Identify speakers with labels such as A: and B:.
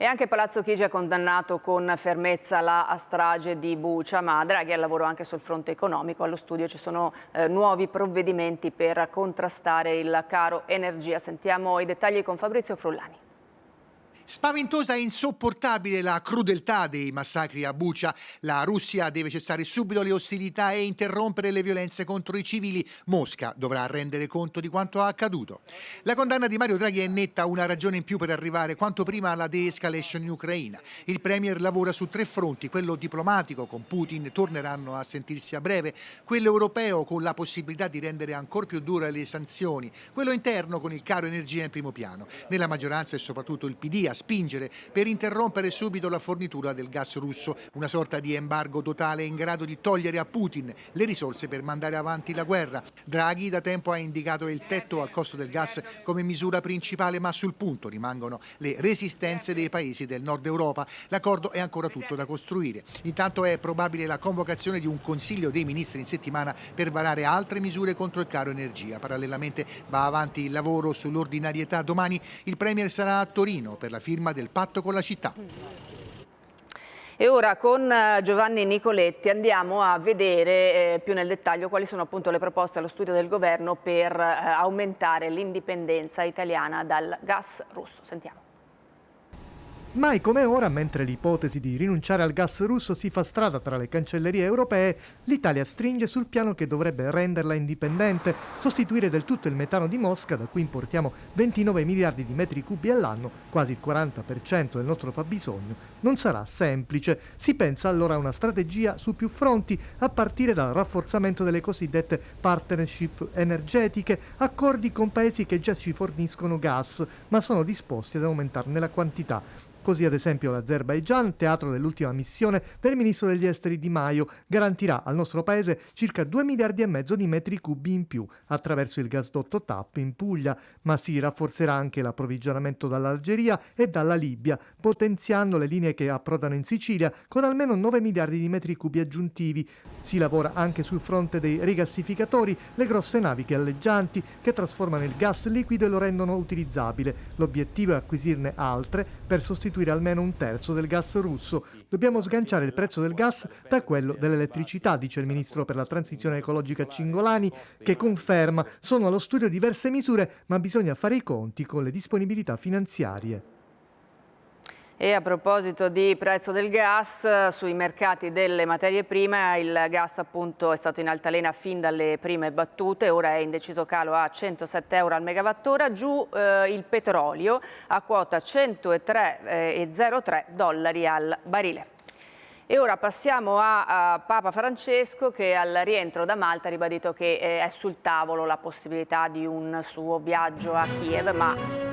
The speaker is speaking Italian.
A: E anche Palazzo Chigi ha condannato con fermezza la strage di Bucha, ma Draghi è al lavoro anche sul fronte economico. Allo studio ci sono nuovi provvedimenti per contrastare il caro energia. Sentiamo i dettagli con Fabrizio Frullani.
B: Spaventosa e insopportabile la crudeltà dei massacri a Bucha. La Russia deve cessare subito le ostilità e interrompere le violenze contro i civili. Mosca dovrà rendere conto di quanto accaduto. La condanna di Mario Draghi è netta, una ragione in più per arrivare quanto prima alla de-escalation in Ucraina. Il premier lavora su 3 fronti: quello diplomatico, con Putin torneranno a sentirsi a breve; quello europeo, con la possibilità di rendere ancora più dure le sanzioni; quello interno, con il caro energia in primo piano. Nella maggioranza è soprattutto il PD a spingere per interrompere subito la fornitura del gas russo, una sorta di embargo totale in grado di togliere a Putin le risorse per mandare avanti la guerra. Draghi da tempo ha indicato il tetto al costo del gas come misura principale, ma sul punto rimangono le resistenze dei paesi del nord Europa. L'accordo è ancora tutto da costruire. Intanto è probabile la convocazione di un Consiglio dei Ministri in settimana per varare altre misure contro il caro energia. Parallelamente va avanti il lavoro sull'ordinarietà. Domani il premier sarà a Torino per la firma del patto con la città.
A: E ora con Giovanni Nicoletti andiamo a vedere più nel dettaglio quali sono appunto le proposte allo studio del governo per aumentare l'indipendenza italiana dal gas russo. Sentiamo.
C: Mai come ora, mentre l'ipotesi di rinunciare al gas russo si fa strada tra le cancellerie europee, l'Italia stringe sul piano che dovrebbe renderla indipendente, sostituire del tutto il metano di Mosca, da cui importiamo 29 miliardi di metri cubi all'anno, quasi il 40% del nostro fabbisogno. Non sarà semplice. Si pensa allora a una strategia su più fronti, a partire dal rafforzamento delle cosiddette partnership energetiche, accordi con paesi che già ci forniscono gas, ma sono disposti ad aumentarne la quantità. Così ad esempio l'Azerbaigian, teatro dell'ultima missione del ministro degli esteri Di Maio, garantirà al nostro paese circa 2 miliardi e mezzo di metri cubi in più attraverso il gasdotto TAP in Puglia, ma si rafforzerà anche l'approvvigionamento dall'Algeria e dalla Libia, potenziando le linee che approdano in Sicilia con almeno 9 miliardi di metri cubi aggiuntivi. Si lavora anche sul fronte dei rigassificatori, le grosse navi galleggianti che trasformano il gas liquido e lo rendono utilizzabile. L'obiettivo è acquisirne altre per sostituire almeno un terzo del gas russo. Dobbiamo sganciare il prezzo del gas da quello dell'elettricità, dice il ministro per la transizione ecologica Cingolani, che conferma: sono allo studio diverse misure, ma bisogna fare i conti con le disponibilità finanziarie.
A: E a proposito di prezzo del gas, sui mercati delle materie prime, il gas appunto è stato in altalena fin dalle prime battute, ora è in deciso calo a 107 euro al megawattora, giù il petrolio a quota 103,03 dollari al barile. E ora passiamo a Papa Francesco, che al rientro da Malta ha ribadito che è sul tavolo la possibilità di un suo viaggio a Kiev, ma